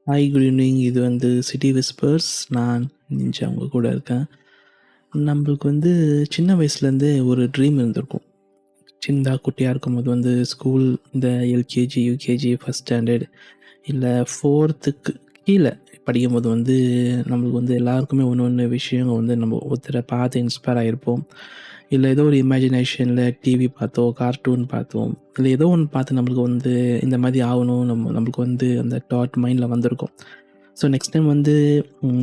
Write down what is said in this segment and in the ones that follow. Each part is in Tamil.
Hi, good evening. இது வந்து சிட்டி விஸ்பர்ஸ். நான் நிஞ்சா உங்க கூட இருக்கேன். நம்மளுக்கு வந்து சின்ன வயசுலேருந்தே ஒரு ட்ரீம் இருந்திருக்கும். சின்னதா குட்டியாக இருக்கும்போது வந்து ஸ்கூல் இந்த எல்கேஜி, யூகேஜி, ஃபஸ்ட் ஸ்டாண்டர்ட் இல்லை ஃபோர்த்துக்கு கீழே படிக்கும்போது வந்து நம்மளுக்கு வந்து எல்லாருக்குமே ஒன்று ஒன்று விஷயங்கள் வந்து நம்ம ஒருத்தரை பார்த்து இன்ஸ்பயர் ஆகிருப்போம். இல்லை ஏதோ ஒரு இமேஜினேஷனில் டிவி பார்த்தோம், கார்ட்டூன் பார்த்தோம், இல்லை ஏதோ ஒன்று பார்த்து நம்மளுக்கு வந்து இந்த மாதிரி ஆகணும் நம்மளுக்கு வந்து அந்த தாட் மைண்டில் வந்திருக்கும். ஸோ நெக்ஸ்ட் டைம் வந்து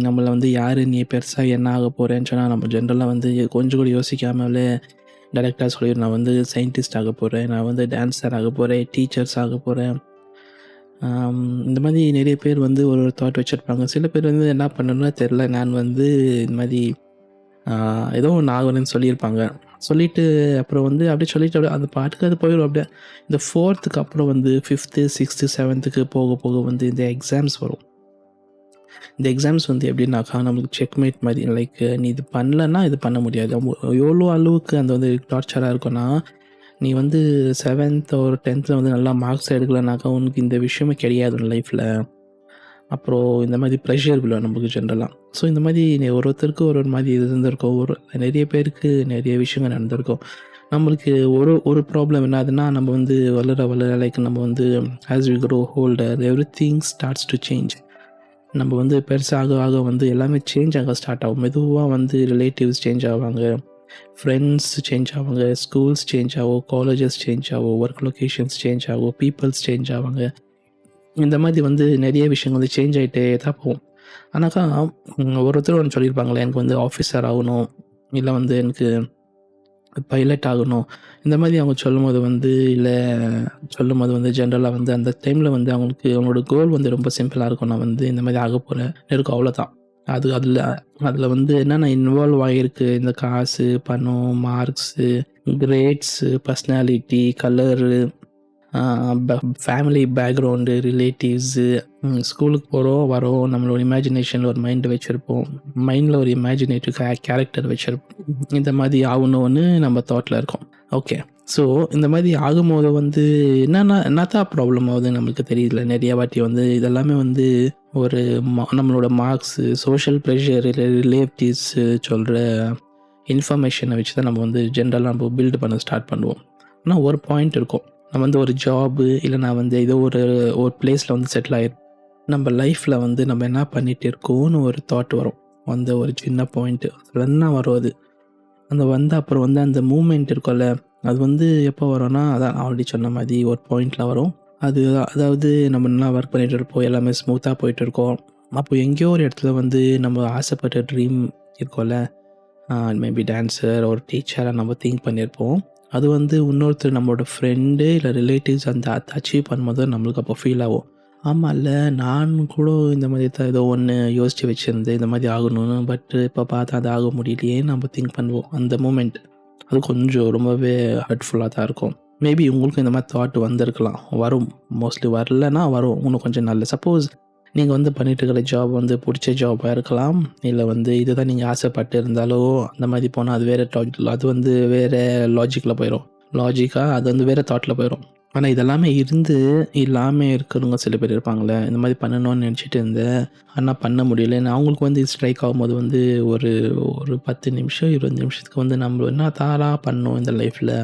நம்மளை வந்து யார் நீ பெருசாக என்ன ஆக போகிறேன்னு சொன்னால் நம்ம ஜென்ரலாக வந்து கொஞ்சம் கூட யோசிக்காமலே டைரெக்டாக சொல்லிடுறோம். நான் வந்து சயின்டிஸ்ட் ஆக போகிறேன், நான் வந்து டான்ஸர் ஆக போகிறேன், டீச்சர்ஸ் ஆக போகிறேன். இந்த மாதிரி நிறைய பேர் வந்து ஒரு தாட் வச்சுருப்பாங்க. சில பேர் வந்து என்ன பண்ணணும்னு தெரில, நான் வந்து இந்த மாதிரி ஏதோ ஒன்று ஆகணும்னு சொல்லியிருப்பாங்க. சொல்லிவிட்டு அப்புறம் வந்து அப்படியே சொல்லிவிட்டு அப்படியே அந்த பாட்டுக்கு அது போயிடும். அப்படியே இந்த ஃபோர்த்துக்கு அப்புறம் வந்து ஃபிஃப்த்து, சிக்ஸ்த்து, செவன்த்துக்கு போக போக வந்து இந்த எக்ஸாம்ஸ் வரும். இந்த எக்ஸாம்ஸ் வந்து எப்படின்னாக்கா நம்மளுக்கு செக்மேட் மாதிரி. லைக் நீ இது பண்ணலன்னா இது பண்ண முடியாது. எவ்வளோ அளவுக்கு அந்த வந்து டார்ச்சராக இருக்கும்னா, நீ வந்து 7th ஒரு 10th வந்து நல்லா மார்க்ஸ் எடுக்கலைனாக்கா உனக்கு இந்த விஷயமே கிடையாது லைஃப்பில். அப்புறம் இந்த மாதிரி ப்ரெஷர் விழும் நமக்கு ஜென்ரலாக. ஸோ இந்த மாதிரி ஒருத்தருக்கு ஒரு மாதிரி இது இருந்திருக்கும். நிறைய பேருக்கு நிறைய விஷயங்கள் நடந்திருக்கும். நம்மளுக்கு ஒரு ப்ராப்ளம் என்ன ஆகுதுன்னா, நம்ம வந்து வளர லைக் நம்ம வந்து as we grow older everything starts to change. நம்ம வந்து பெருசாக ஆக வந்து எல்லாமே சேஞ்ச் ஆக ஸ்டார்ட் ஆகும். மெதுவாக வந்து ரிலேட்டிவ்ஸ் சேஞ்ச் ஆவாங்க, ஃப்ரெண்ட்ஸ் சேஞ்ச் ஆவாங்க, ஸ்கூல்ஸ் சேஞ்ச் ஆகும், காலேஜஸ் சேஞ்ச் ஆகும், ஒர்க் லொக்கேஷன்ஸ் சேஞ்ச் ஆகும், பீப்புள்ஸ் சேஞ்ச் ஆவாங்க. இந்த மாதிரி வந்து நிறைய விஷயங்கள் வந்து சேஞ்ச் ஆகிட்டே தான் போகும். ஆனாக்கா ஒருத்தர் ஒன்று சொல்லியிருப்பாங்களே, எனக்கு வந்து ஆஃபீஸர் ஆகணும், இல்லை வந்து எனக்கு பைலட் ஆகணும். இந்த மாதிரி அவங்க சொல்லும்போது வந்து ஜென்ரலாக வந்து அந்த டைமில் வந்து அவங்களோட கோல் வந்து ரொம்ப சிம்பிளாக இருக்கும். நான் வந்து இந்த மாதிரி ஆக போகிறேன் இருக்கும், அவ்வளோதான். அதில் வந்து என்னென்ன இன்வால்வ் ஆகிருக்கு, இந்த காசு, பணம், marks, grades, personality, colour, family background, relatives, ஸ்கூலுக்கு போகிறோம் வரோம், நம்மளோட இமேஜினேஷனில் ஒரு மைண்டு வச்சுருப்போம், மைண்டில் ஒரு இமேஜினேட்டிவ் கேரக்டர் வச்சுருப்போம். இந்த மாதிரி ஆகணும்னு நம்ம தாட்டில் இருக்கோம். ஓகே, ஸோ இந்த மாதிரி ஆகும்போது வந்து என்னத்தான் ப்ராப்ளம் ஆகுதுன்னு நம்மளுக்கு தெரியல. நிறைய வாட்டி வந்து இதெல்லாமே வந்து ஒரு நம்மளோட மார்க்ஸு, சோஷியல் ப்ரெஷர், ரிலேட்டிவ்ஸு சொல்கிற இன்ஃபர்மேஷனை வச்சு தான் நம்ம வந்து ஜென்ரலாக நம்ம பில்டு பண்ண ஸ்டார்ட் பண்ணுவோம். ஆனால் ஒரு பாயிண்ட் இருக்கும், நம்ம வந்து ஒரு ஜாபு இல்லை நான் வந்து ஏதோ ஒரு பிளேஸில் வந்து செட்டில் ஆகிடும். நம்ம லைஃப்பில் வந்து நம்ம என்ன பண்ணிகிட்டு இருக்கோன்னு ஒரு தாட் வரும். அந்த ஒரு சின்ன பாயிண்ட்டு அதுதான் வரும். அந்த வந்த அப்புறம் வந்து அந்த மூமெண்ட் இருக்கும்ல, அது வந்து எப்போ வரும்னா, அதான் ஆல்ரெடி சொன்ன மாதிரி ஒரு பாயிண்டில் வரும். அதாவது நம்ம நல்லா ஒர்க் பண்ணிகிட்டு இருப்போம், எல்லாமே ஸ்மூத்தாக போயிட்டு இருக்கோம். அப்போ எங்கேயோ ஒரு இடத்துல வந்து நம்ம ஆசைப்பட்ட ட்ரீம் இருக்கும்ல, மேபி டான்ஸர் ஒரு டீச்சராக நம்ம திங்க் பண்ணியிருப்போம். அது வந்து இன்னொருத்தர் நம்மளோட ஃப்ரெண்டு இல்லை ரிலேட்டிவ்ஸ் அந்த அச்சீவ் பண்ணும்போது நம்மளுக்கு அப்போ ஃபீல் ஆகும். ஆமாம், இல்லை நான் கூட இந்த மாதிரி தான் ஏதோ ஒன்று யோசித்து வச்சுருந்தேன் இந்த மாதிரி ஆகணும்னு, பட் இப்போ பார்த்தா அது ஆக முடியலையே நம்ம திங்க் பண்ணுவோம். அந்த மூமெண்ட் அது கொஞ்சம் ரொம்பவே ஹர்ட்ஃபுல்லாக தான் இருக்கும். மேபி உங்களுக்கும் இந்த மாதிரி தாட் வந்திருக்கலாம், வரும். மோஸ்ட்லி வரலன்னா வரும் இன்னும் கொஞ்சம் நல்ல. சப்போஸ் நீங்கள் வந்து பண்ணிட்டு இருக்கிற ஜாப் வந்து பிடிச்ச ஜாபாக இருக்கலாம், இல்லை வந்து இதுதான் நீங்கள் ஆசைப்பட்டு இருந்தாலோ அந்த மாதிரி போனால் அது வேறு அது வந்து வேறு லாஜிக்கில் போயிடும். அது வந்து வேறு தாட்டில் போயிடும். ஆனால் இதெல்லாமே இல்லாமல் இருக்கிறவங்க சில பேர் இருப்பாங்களே, இந்த மாதிரி பண்ணணும்னு நினச்சிட்டு இருந்தேன் ஆனால் பண்ண முடியல. அவங்களுக்கு வந்து ஸ்ட்ரைக் ஆகும்போது வந்து ஒரு 10 நிமிஷம் 20 நிமிஷத்துக்கு வந்து நம்ம என்ன தாராக பண்ணோம் இந்த லைஃப்பில்,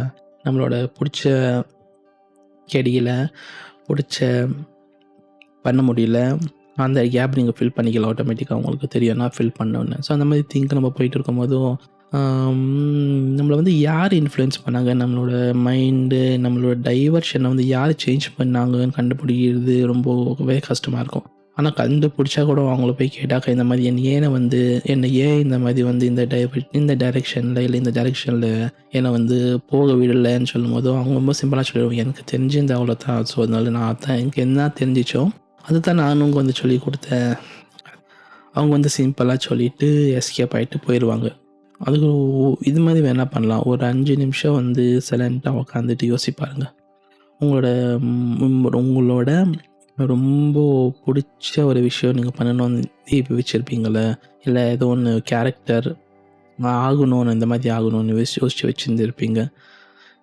நம்மளோட பிடிச்ச கெடியில் பிடிச்ச பண்ண முடியல, அந்த கேப் நீங்கள் ஃபில் பண்ணிக்கலாம். ஆட்டோமேட்டிக்காக உங்களுக்கு தெரியும் நான் ஃபில் பண்ணோன்னு. ஸோ அந்த மாதிரி திங்க் நம்ம போயிட்டு இருக்கும்போதும் நம்மளை வந்து யார் இன்ஃப்ளூயன்ஸ் பண்ணாங்க, நம்மளோட மைண்டு, நம்மளோட டைவர்ஷனை வந்து யார் சேஞ்ச் பண்ணாங்கன்னு கண்டுபிடிக்கிறது ரொம்பவே கஷ்டமாக இருக்கும். ஆனால் கண்டுபிடிச்சா கூட அவங்கள போய் கேட்டாக்கா இந்த மாதிரி என்னை ஏன் இந்த மாதிரி வந்து இந்த டைரெக்ஷனில் இல்லை இந்த டைரெக்ஷனில் என்னை வந்து போக விடலைன்னு சொல்லும் போதும் அவங்க ரொம்ப சிம்பிளாக சொல்லிடுவாங்க, எனக்கு தெரிஞ்சிருந்த அவ்வளோ தான். ஸோ அதனால நான் தான் எனக்கு என்ன தெரிஞ்சிச்சோ அதுதான் நானும் வந்து சொல்லி கொடுத்தேன். அவங்க வந்து சிம்பிளாக சொல்லிவிட்டு எஸ்கேப் ஆகிட்டு போயிடுவாங்க. அதுக்கு இது மாதிரி வேணால் பண்ணலாம். ஒரு 5 நிமிஷம் வந்து சைலண்ட்டாக உட்காந்துட்டு யோசிப்பாருங்க. உங்களோட ரொம்ப பிடிச்ச ஒரு விஷயம் நீங்கள் பண்ணணும்னு வச்சுருப்பீங்களே, இல்லை ஏதோ ஒன்று கேரக்டர் ஆகணும்னு இந்த மாதிரி ஆகணும்னு யோசித்து வச்சுருந்துருப்பீங்க.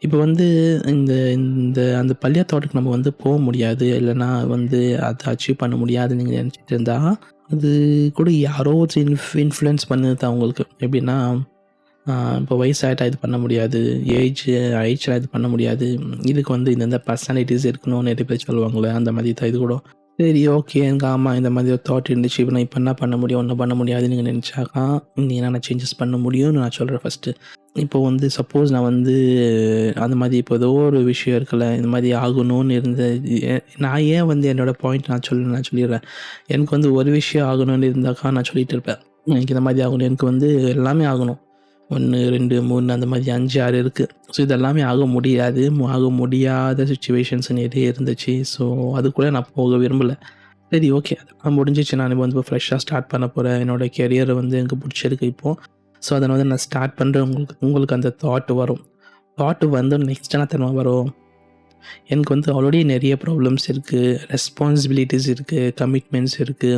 இப்போ வந்து இந்த இந்த அந்த பள்ளியா தாட்டுக்கு நம்ம வந்து போ முடியாது. இல்லன்னா வந்து அத அச்சீவ் பண்ண முடியாதுன்னு நீங்க நெனச்சிட்டு இருந்தா, அது கூட யாரோ ஒரு இன்ஃப்ளூயன்ஸ் பண்ணுது தான் உங்களுக்கு. எப்படின்னா, இப்போ வயசாயிட்டா இது பண்ண முடியாது. ஆயிடுச்சுனா இது பண்ண முடியாது. இதுக்கு வந்து இந்தந்த பர்சனாலிட்டீஸ் இருக்கணும்னு நெறைய பேர் சொல்லுவாங்கல்ல, அந்த மாதிரி தான் இது கூட. சரி ஓகே. எனக்கு ஆமா இந்த மாதிரி ஒரு தாட் இருந்துச்சு. இப்ப நான் இப்ப என்ன பண்ண முடியும்? ஒண்ணும் பண்ண முடியாதுன்னு நீங்க நெனச்சாக்கா, நீங்க என்னென்ன சேஞ்சஸ் பண்ண முடியும்னு நான் சொல்றேன் ஃபர்ஸ்ட்டு. இப்போ வந்து சப்போஸ் நான் வந்து அந்த மாதிரி இப்போ ஏதோ ஒரு விஷயம் இருக்குல்ல, இந்த மாதிரி ஆகணும்னு இருந்த எ நான் ஏன் வந்து என்னோட பாயிண்ட் நான் சொல்லிடுறேன். எனக்கு வந்து ஒரு விஷயம் ஆகணும்னு இருந்தாக்கா நான் சொல்லிட்டு இருப்பேன். எனக்கு இந்த மாதிரி ஆகணும். எனக்கு வந்து எல்லாமே ஆகணும். 1, 2, 3 அந்த மாதிரி 5, 6 இருக்கு. ஸோ இது எல்லாமே ஆக முடியாது. ஆக முடியாத சிச்சுவேஷன்ஸ் நெறைய இருந்துச்சு. ஸோ அதுக்குள்ள நான் போக விரும்பல. சரி ஓகே. அதெல்லாம் முடிஞ்சிச்சு. நான் வந்து இப்போ ஃப்ரெஷ்ஷா ஸ்டார்ட் பண்ண போறேன். என்னோட கெரியர் வந்து எனக்கு புடிச்சிருக்கு இப்போ. ஸோ அத வந்து நான் ஸ்டார்ட் பண்றேன். உங்களுக்கு அந்த தாட் வரும். தாட் வந்து நெக்ஸ்ட் என்ன தெரியுமா வரும்? எனக்கு வந்து ஆல்ரெடி நெறைய ப்ராப்ளம்ஸ் இருக்கு. ரெஸ்பான்சிபிலிட்டீஸ் இருக்கு. கமிட்மெண்ட்ஸ் இருக்கு.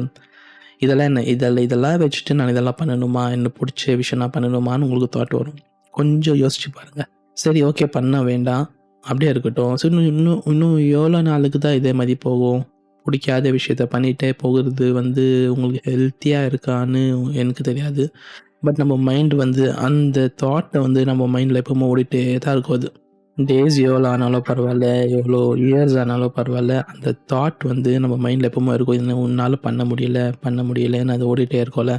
இதெல்லாம் என்ன? இதெல்லாம் வச்சுட்டு நான் இதெல்லாம் பண்ணணுமா? எனக்கு புடிச்ச விஷயம் நான் பண்ணணுமான்னு உங்களுக்கு தாட் வரும். கொஞ்சம் யோசிச்சு பாருங்க. சரி ஓகே பண்ண வேண்டாம். அப்படியே இருக்கட்டும். சரி இன்னும் இன்னும் எவ்வளோ நாளுக்கு தான் இதே மாரி போகும்? புடிக்காத விஷயத்த பண்ணிட்டே போகுறது வந்து உங்களுக்கு ஹெல்த்தியா இருக்கான்னு எனக்கு தெரியாது. பட் நம்ம மைண்ட் வந்து அந்த தாட்ட வந்து நம்ம மைண்ட்ல எப்பவுமே ஓடிட்டே தான் இருக்கும் அது. டேஸ் எவ்வளோ ஆனாலும் பரவாயில்ல, எவ்வளோ இயர்ஸ் ஆனாலும் பரவாயில்ல, அந்த தாட் வந்து நம்ம மைண்டில் எப்பவுமே இருக்கும். இது உன்னால பண்ண முடியலன்னு அது ஓடிட்டே இருக்கும்ல.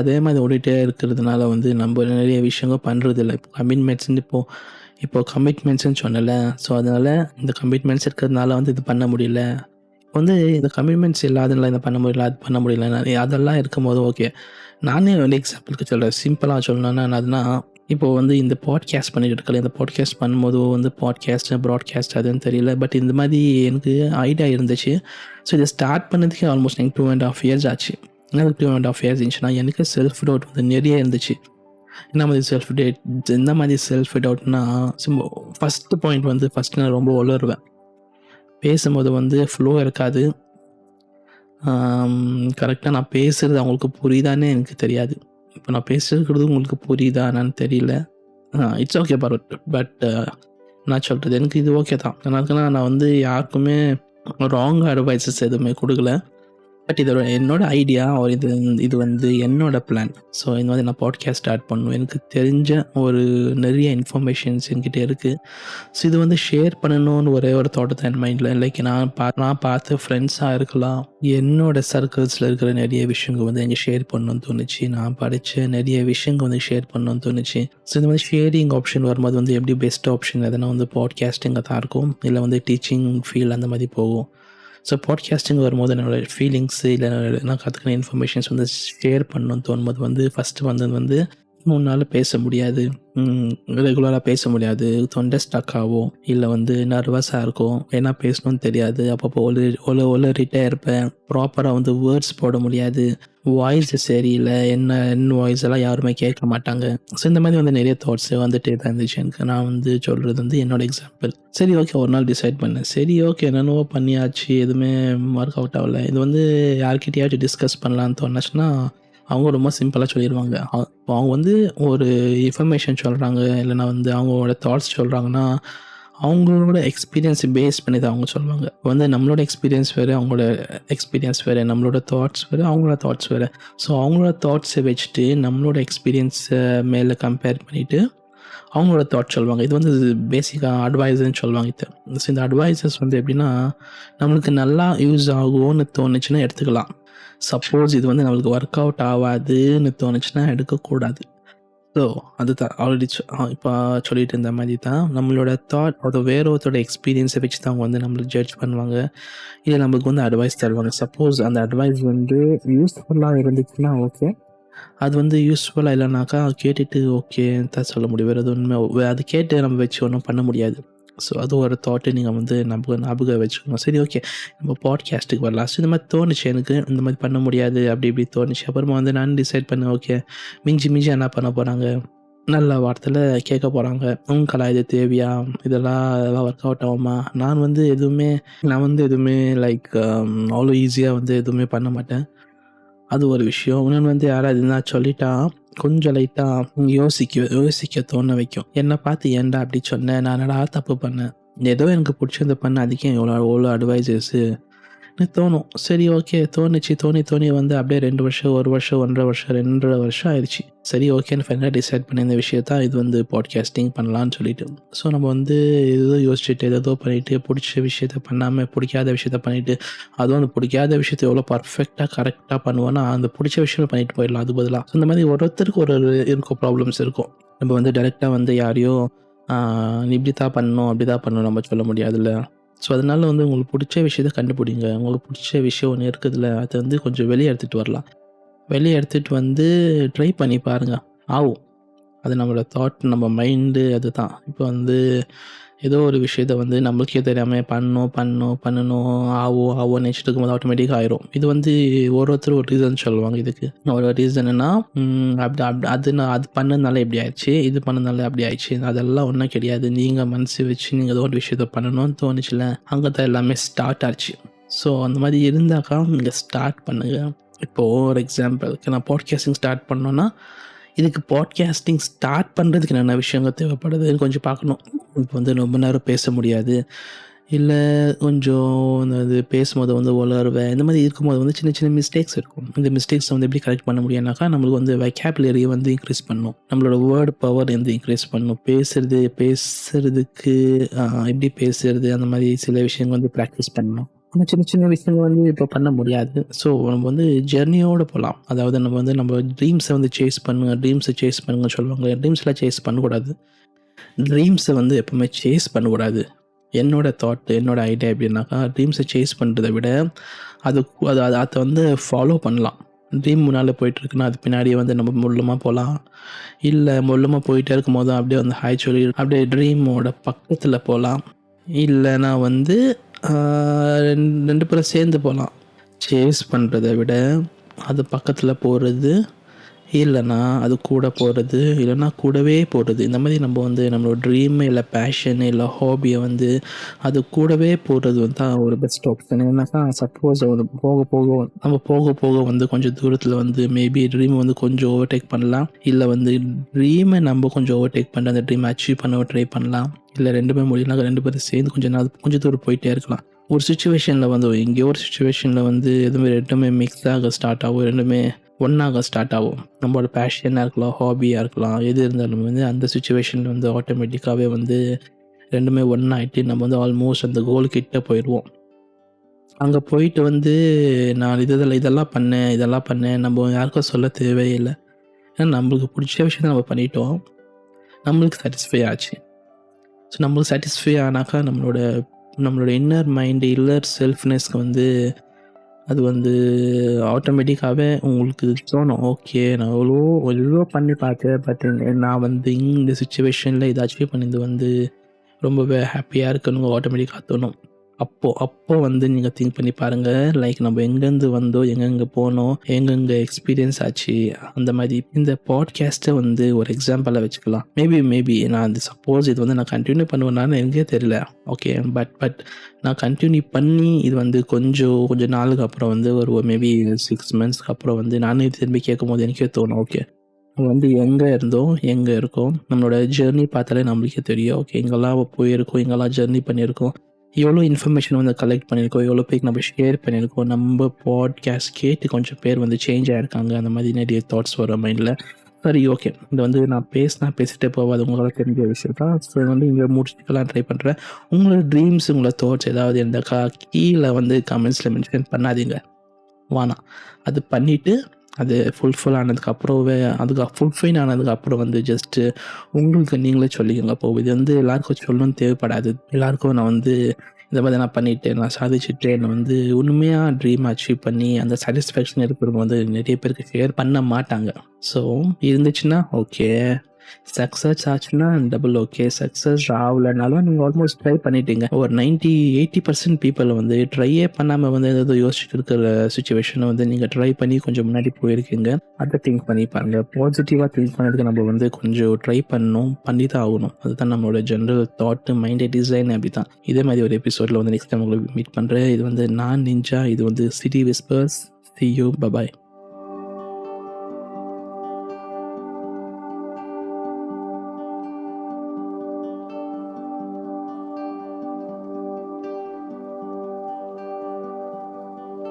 அதே மாதிரி ஓடிட்டே இருக்கிறதுனால வந்து நம்ம நிறைய விஷயங்கள் பண்ணுறதில்ல. இப்போ கமிட்மெண்ட்ஸ்ன்னு சொன்னேன்ல. ஸோ அதனால இந்த கமிட்மெண்ட்ஸ் இருக்கிறதுனால வந்து இது பண்ண முடியல. வந்து இந்த கமிட்மெண்ட்ஸ் இல்லாதனால இத பண்ண முடியல, அது பண்ண முடியல. அதெல்லாம் இருக்கும்போது ஓகே. நானே வந்து எக்ஸாம்பிளுக்கு சொல்றேன். சிம்பிளா சொல்லணும்னா என்னதுன்னா, இப்போ வந்து இந்த பாட்காஸ்ட் பண்ணிட்டு இருக்கல. இந்த பாட்காஸ்ட் பண்ணும்போது வந்து ப்ராட்காஸ்ட் அதுன்னு தெரியல. பட் இந்த மாதிரி எனக்கு ஐடியா இருந்துச்சு. ஸோ இத ஸ்டார்ட் பண்ணதுக்கே ஆல்மோஸ்ட் எனக்கு 2 1/2 இயர்ஸ் ஆச்சு. எனக்கு 2 1/2 இயர்ஸ் இருந்துச்சுன்னா, எனக்கு செல்ஃப் டவுட் வந்து நிறைய இருந்துச்சு. என்ன மாதிரி செல்ஃப் டவுட்னா, ஃபர்ஸ்ட் பாயிண்ட் வந்து ஃபர்ஸ்ட் நான் ரொம்ப உளறுவேன். பேசும்போது வந்து ஃப்ளோ இருக்காது. கரெக்ட்டா நான் பேசுறது அவங்களுக்கு புரியுதான்னே எனக்கு தெரியாது. இப்போ நான் பேசிருக்கிறது உங்களுக்கு புரியுதா என்னான்னு தெரியல. இட்ஸ் ஓகே பட் நான் சொல்றது எனக்கு இது ஓகே தான். ஏன்னா நான் வந்து யாருக்குமே ராங் அட்வைஸஸ் எதுவுமே குடுக்கல. பட் இது என்னோட ஐடியா இது வந்து என்னோட பிளான். ஸோ இந்த மாதிரி நான் பாட்காஸ்ட் ஸ்டார்ட் பண்ணணும். எனக்கு தெரிஞ்ச ஒரு நிறைய இன்ஃபர்மேஷன்ஸ் என்கிட்ட இருக்குது. ஸோ இது வந்து ஷேர் பண்ணணும்னு ஒரே ஒரு தாட் தான் என் மைண்டில். லைக் நான் பார்த்த ஃப்ரெண்ட்ஸாக இருக்கலாம். என்னோட சர்க்கிள்ஸில் இருக்கிற நிறைய விஷயங்கள் வந்து எங்கே ஷேர் பண்ணணும்னு தோணுச்சு. நான் படித்த நிறைய விஷயங்கள் வந்து ஷேர் பண்ணணும்னு தோணுச்சு. ஸோ இந்த மாதிரி ஷேரிங் ஆப்ஷன் வரும்போது வந்து எப்படி பெஸ்ட் ஆப்ஷன் எதனா வந்து பாட்காஸ்டிங்காக தான் இருக்கும். இல்லை வந்து டீச்சிங் ஃபீல்ட் அந்த மாதிரி போகும். ஸோ பாட்காஸ்டிங் வரும்போது என்னோடய ஃபீலிங்ஸு இல்லை நான் கற்றுக்கின இன்ஃபர்மேஷன்ஸ் வந்து ஷேர் பண்ணணும்னு தோணும்போது வந்து ஃபஸ்ட்டு வந்தது வந்து உன்னால் பேச முடியாது, ரெகுலராக பேச முடியாது, தொண்டை ஸ்டக் ஆகும், இல்லை வந்து நர்வஸாக இருக்கும், ஏன்னா பேசணும்னு தெரியாது, அப்பப்போ ஒளறிட்டே இருப்பேன், ப்ராப்பராக வந்து வேர்ட்ஸ் போட முடியாது, வாய்ஸ் சரியில்லை, என் வாய்ஸ் எல்லாம் யாருமே கேட்க மாட்டாங்க. ஸோ இந்த மாதிரி வந்து நிறைய தாட்ஸ் வந்துட்டே தான் இருந்துச்சு எனக்கு. நான் வந்து சொல்கிறது வந்து என்னோட எக்ஸாம்பிள். சரி ஓகே ஒரு நாள் டிசைட் பண்ணேன். சரி ஓகே என்னென்னவோ பண்ணியாச்சு, எதுவுமே ஒர்க் அவுட் ஆகல. இது வந்து யார்கிட்டயாச்சும் டிஸ்கஸ் பண்ணலான்னு தோணுச்சுன்னா அவங்க ரொம்ப சிம்பிளாக சொல்லிடுவாங்க. அவங்க வந்து ஒரு இன்ஃபர்மேஷன் சொல்கிறாங்க, இல்லைனா வந்து அவங்களோட தாட்ஸ் சொல்கிறாங்கன்னா, அவங்களோட எக்ஸ்பீரியன்ஸை பேஸ் பண்ணி தான் அவங்க சொல்லுவாங்க. வந்து நம்மளோட எக்ஸ்பீரியன்ஸ் வேறு, அவங்களோட எக்ஸ்பீரியன்ஸ் வேறு, நம்மளோட தாட்ஸ் வேறு, அவங்களோட தாட்ஸ் வேறு. ஸோ அவங்களோட தாட்ஸை வச்சுட்டு நம்மளோட எக்ஸ்பீரியன்ஸை மேலே கம்பேர் பண்ணிவிட்டு அவங்களோட தாட் சொல்லுவாங்க. இது வந்து பேசிக்காக அட்வைஸ்ன்னு சொல்லுவாங்க இது. ஸோ இந்த அட்வைஸஸ் வந்து எப்படின்னா, நம்மளுக்கு நல்லா யூஸ் ஆகும்னு தோணுச்சுன்னா எடுத்துக்கலாம். சப்போஸ் இது வந்து நம்மளுக்கு ஒர்க் அவுட் ஆகாதுன்னு தோணுச்சுன்னா எடுக்கக்கூடாது. ஸோ அதுதான் ஆல்ரெடி இப்போ சொல்லிட்டு இருந்த மாதிரி தான் நம்மளோட தாட் அது வேற ஒருத்தரோட எக்ஸ்பீரியன்ஸை வச்சு தான் அவங்க வந்து நம்மளுக்கு ஜட்ஜ் பண்ணுவாங்க. இல்லை நம்மளுக்கு வந்து அட்வைஸ் தருவாங்க. சப்போஸ் அந்த அட்வைஸ் வந்து யூஸ்ஃபுல்லாக இருந்துச்சுன்னா ஓகே. அது வந்து யூஸ்ஃபுல்லாக இல்லைனாக்கா கேட்டுட்டு ஓகே தான் சொல்ல முடியும். வேறு எதுவும் அது கேட்டு நம்ம வச்சு ஒன்றும் பண்ண முடியாது. ஸோ அது ஒரு தாட்டு நீங்கள் வந்து ஞாபகம் வச்சுக்கணும். சரி ஓகே நம்ம பாட்காஸ்ட்டுக்கு வரலாம். ஸோ இந்த மாதிரி தோணுச்சு எனக்கு. இந்த மாதிரி பண்ண முடியாது அப்படி இப்படி தோணுச்சு. அப்புறமா வந்து நான் டிசைட் பண்ணேன் ஓகே மிஞ்சி என்ன பண்ண போகிறாங்க, நல்ல வார்த்தையில் கேட்க போகிறாங்க. உங்களா இது தேவையா, இதெல்லாம் ஒர்க் அவுட் ஆகுமா? நான் வந்து எதுவுமே லைக் அவ்வளோ ஈஸியாக வந்து எதுவுமே பண்ண மாட்டேன். அது ஒரு விஷயம். இன்னொன்று வந்து யாராவது நான் சொல்லிட்டா கொஞ்சம் லைட்டாக யோசிக்க தோண வைக்கும். என்னை பார்த்து ஏன்டா அப்படி சொன்னேன், நான் என்னடா தப்பு பண்ணேன், ஏதோ எனக்கு பிடிச்சதை பண்ண, அதுக்கே எவ்வளோ அட்வைஸஸு தோணும். சரி ஓகே, தோணி வந்து அப்படியே 2 வருஷம், 1 வருஷம், 1.5 வருஷம், 2.5 வருஷம் ஆயிடுச்சு. சரி ஓகேன்னு ஃபைனலாக டிசைட் பண்ணி இந்த விஷயத்தான் இது வந்து பாட்காஸ்டிங் பண்ணலான்னு சொல்லிட்டு. ஸோ நம்ம வந்து ஏதோ யோசிச்சுட்டு ஏதோ பண்ணிவிட்டு பிடிச்ச விஷயத்த பண்ணாமல் பிடிக்காத விஷயத்த பண்ணிவிட்டு, அதுவும் அந்த பிடிக்காத விஷயத்த எவ்வளோ பர்ஃபெக்டாக கரெக்டாக பண்ணுவோன்னா அந்த பிடிச்ச விஷயம் பண்ணிட்டு போயிடலாம் அது பதிலாக. ஸோ இந்த மாதிரி ஒருத்தருக்கு ஒரு இருக்கும் ப்ராப்ளம்ஸ் இருக்கும். நம்ம வந்து டைரெக்டாக வந்து யாரையோ நீ இப்படி தான் பண்ணணும் அப்படி தான் பண்ணணும் நம்ம சொல்ல முடியாதுல்ல. ஸோ அதனால வந்து உங்களுக்கு பிடிச்ச விஷயத்த கண்டுபிடிங்க. உங்களுக்கு பிடிச்ச விஷயம் ஒன்று இருக்குதுல்ல, அதை வந்து கொஞ்சம் வெளியே எடுத்துகிட்டு வரலாம். வெளியே எடுத்துகிட்டு வந்து ட்ரை பண்ணி பாருங்கள், ஆகும். அது நம்மளோட தாட், நம்ம மைண்டு, அதுதான். இப்போ வந்து ஏதோ ஒரு விஷயத்த வந்து நம்மளுக்கே தெரியாமல் பண்ணணும் ஆவோன்னு நினச்சிட்டு இருக்கும்போது ஆட்டோமேட்டிக்காக ஆயிரும். இது வந்து ஒருத்தர் ஒரு ரீசன் சொல்லுவாங்க இதுக்கு. ஒரு ரீசன் என்ன, அது பண்ணதுனால எப்படி ஆயிடுச்சு, இது பண்ணதுனால அப்படி ஆயிடுச்சு, அதெல்லாம் ஒன்றும் கிடையாது. நீங்கள் மனசு வச்சு நீங்கள் ஏதோ ஒரு விஷயத்த பண்ணணும்னு தோணுச்சுல, அங்கே தான் எல்லாமே ஸ்டார்ட் ஆச்சு. ஸோ அந்த மாதிரி இருந்தாக்கா நீங்கள் ஸ்டார்ட் பண்ணுங்கள். இப்போது ஒரு எக்ஸாம்பிளுக்கு நான் பாட்காஸ்டிங் ஸ்டார்ட் பண்ணோன்னா, இதுக்கு பாட்காஸ்டிங் ஸ்டார்ட் பண்ணுறதுக்கு என்னென்ன விஷயங்கள் தேவைப்படுதுன்னு கொஞ்சம் பார்க்கணும். இப்போ வந்து ரொம்ப நேரம் பேச முடியாது, இல்லை கொஞ்சம் அது பேசும்போது வந்து உளறுவேன், இந்த மாதிரி இருக்கும்போது வந்து சின்ன சின்ன மிஸ்டேக்ஸ் இருக்கும். இந்த மிஸ்டேக்ஸை வந்து எப்படி கரெக்ட் பண்ண முடியும்னாக்கா, நம்மளுக்கு வந்து வெக்காபுலரியை வந்து இன்க்ரீஸ் பண்ணணும், நம்மளோட வேர்டு பவர் வந்து இன்க்ரீஸ் பண்ணணும். பேசுறதுக்கு எப்படி பேசுறது, அந்த மாதிரி சில விஷயங்கள் வந்து ப்ராக்டிஸ் பண்ணணும். ஆனால் சின்ன சின்ன விஷயங்கள் வந்து இப்போ பண்ண முடியாது. ஸோ நம்ம வந்து ஜெர்னியோடு போகலாம். அதாவது நம்ம ட்ரீம்ஸை வந்து சேஸ் பண்ணுங்கன்னு சொல்லுவாங்க. ட்ரீம்ஸ்லாம் சேஸ் பண்ணக்கூடாது. ட்ரீம்ஸை வந்து எப்போவுமே சேஸ் பண்ணக்கூடாது. என்னோடய தாட், என்னோடய ஐடியா எப்படின்னாக்கா, ட்ரீம்ஸை சேஸ் பண்ணுறதை விட அதை வந்து ஃபாலோ பண்ணலாம். ட்ரீம் முன்னால் போயிட்டுருக்குன்னா அது பின்னாடியே வந்து நம்ம முள்ளமாக போகலாம். இல்லை முள்ளமாக போயிட்டே இருக்கும் போது அப்படியே வந்து ஹாய் சொல்லி அப்படியே ட்ரீமோட பக்கத்தில் போகலாம். இல்லைனா வந்து 2 பேரும் சேர்ந்து போகலாம். சேஸ் பண்ணுறதை விட அது பக்கத்தில் போகிறது, இல்லைனா அது கூட போகிறது, இல்லைனா கூடவே போகிறது. இந்த மாதிரி நம்ம வந்து நம்மளோட ட்ரீமு இல்லை பேஷன் இல்லை ஹாபியை வந்து அது கூடவே போகிறது வந்து தான் ஒரு பெஸ்ட் ஆப்ஷன். ஏன்னாக்கா சப்போஸ் அது போக போக வந்து கொஞ்சம் தூரத்தில் வந்து மேபி ட்ரீமை வந்து கொஞ்சம் ஓவர்டேக் பண்ணலாம். இல்லை வந்து ட்ரீமை நம்ம கொஞ்சம் ஓவர்டேக் பண்ணி அந்த ட்ரீமை அச்சீவ் பண்ண ட்ரை பண்ணலாம். இல்லை 2 முடியலாம், 2 பேரும் சேர்ந்து கொஞ்சம் தூரம் போயிட்டே இருக்கலாம். ஒரு சுச்சுவேஷனில் வந்து எங்கேயோ ஒரு சுச்சுவேஷனில் வந்து எதுவுமே 2மே மிக்ஸ் ஆக ஸ்டார்ட் ஆகும், 2மே ஒன்றாக ஸ்டார்ட் ஆகும். நம்மளோட பேஷனாக இருக்கலாம், ஹாபியாக இருக்கலாம், எது இருந்தாலும் வந்து அந்த சுச்சுவேஷனில் வந்து ஆட்டோமேட்டிக்காகவே வந்து 2மே ஒன்றாயிட்டு நம்ம வந்து ஆல்மோஸ்ட் அந்த கோல் கிட்ட போயிடுவோம். அங்கே போயிட்டு வந்து நான் இதெல்லாம் பண்ணேன் நம்ம யாருக்கும் சொல்ல தேவையில்லை. ஏன்னா நம்மளுக்கு பிடிச்ச விஷயத்தை நம்ம பண்ணிட்டோம், நம்மளுக்கு சாட்டிஸ்ஃபை ஆச்சு. ஸோ நம்மளுக்கு சாட்டிஸ்ஃபை ஆனாக்கா நம்மளோட இன்னர் மைண்டு, இன்னர் செல்ஃப்னஸ்க்கு வந்து அது வந்து ஆட்டோமேட்டிக்காகவே உங்களுக்கு தோணும், ஓகே நான் எவ்வளோ பண்ணி பார்த்தேன், பட் நான் வந்து இந்த சுச்சுவேஷனில் இதை அச்சீவ் பண்ணது வந்து ரொம்பவே ஹாப்பியாக இருக்குன்னு ஆட்டோமேட்டிக்காக தோணும். அப்போ வந்து நீங்கள் திங்க் பண்ணி பாருங்கள், லைக் நம்ம எங்கேருந்து வந்தோம், எங்கெங்கே போனோம், எங்கெங்கே எக்ஸ்பீரியன்ஸ் ஆச்சு. அந்த மாதிரி இந்த பாட்காஸ்ட்டை வந்து ஒரு எக்ஸாம்பிளாக வச்சுக்கலாம். மேபி நான் சப்போஸ் இது வந்து நான் கண்டினியூ பண்ணுவேன்னான்னு எனக்கே தெரியல. ஓகே, பட் நான் கண்டினியூ பண்ணி இது வந்து கொஞ்சம் நாளுக்கு அப்புறம் வந்து ஒரு மேபி 6 மந்த்ஸ்க்கு அப்புறம் வந்து நானே திரும்பி கேட்கும் போது எனக்கே தோணும், ஓகே வந்து எங்கே இருந்தோம், எங்கே இருக்கோம், நம்மளோட ஜெர்னி பார்த்தாலே நம்மளுக்கே தெரியும். ஓகே, எங்கெல்லாம் போயிருக்கோம், எங்கெல்லாம் ஜெர்னி பண்ணியிருக்கோம், எவ்வளோ இன்ஃபர்மேஷன் வந்து கலெக்ட் பண்ணியிருக்கோம், எவ்வளோ பேருக்கு நம்ம ஷேர் பண்ணியிருக்கோம், நம்ம பாட்காஸ்ட் கேட்டு கொஞ்சம் பேர் வந்து சேஞ்ச் ஆகிருக்காங்க. அந்த மாதிரி நிறைய தாட்ஸ் வரும் மைண்டில். சரி ஓகே, இது வந்து நான் பேசிட்டே போகாது, உங்களால் தெரிஞ்ச விஷயம் தான். ஸோ வந்து இங்கே முடிச்சுக்கலாம் ட்ரை பண்ணுறேன். உங்களோட ட்ரீம்ஸ், உங்களோட தாட்ஸ் ஏதாவது இருந்தாக்கா கீழே வந்து கமெண்ட்ஸில் மென்ஷன் பண்ணாதீங்க, வேணாம். அது பண்ணிவிட்டு அது ஃபுல்ஃபில் ஆனதுக்கப்புறம் வந்து ஜஸ்ட்டு உங்களுக்கு நீங்களே சொல்லிக்கோங்க. அப்போ இது வந்து எல்லாருக்கும் சொல்லணும்னு தேவைப்படாது. எல்லாருக்கும் நான் வந்து இந்த மாதிரி நான் பண்ணிவிட்டேன், நான் சாதிச்சுட்டேன், நான் வந்து உண்மையாக ட்ரீம் அச்சீவ் பண்ணி அந்த சாட்டிஸ்ஃபேக்ஷன் இருக்கிறவங்க வந்து நிறைய பேருக்கு ஷேர் பண்ண மாட்டாங்க. ஸோ இருந்துச்சுன்னா ஓகே, சக்ஸஸ் ஆச்சுன்னா டபுள் ஓகே, சக்ஸஸ் ஆகலைனாலும் நீங்கள் ஆல்மோஸ்ட் ட்ரை பண்ணிட்டீங்க. ஒரு 80% பீப்புள் வந்து ட்ரையே பண்ணாமல் வந்து ஏதாவது யோசிச்சுட்டு இருக்கிற சுச்சுவேஷனை வந்து நீங்கள் ட்ரை பண்ணி கொஞ்சம் முன்னாடி போயிருக்கீங்க. அதை திங்க் பண்ணி பாருங்கள். பாசிட்டிவாக திங்க் பண்ணதுக்கு நம்ம வந்து கொஞ்சம் ட்ரை பண்ணி தான் ஆகணும். அதுதான் நம்மளோட ஜென்ரல் தாட்டு, மைண்டே டிசைன். அப்படி தான் இதே மாதிரி ஒரு எபிசோடில் வந்து நெக்ஸ்ட் டைம் உங்களுக்கு மீட் பண்ணுறேன். இது வந்து நான் நிஞ்சா, இது வந்து city whispers. See you, bye bye.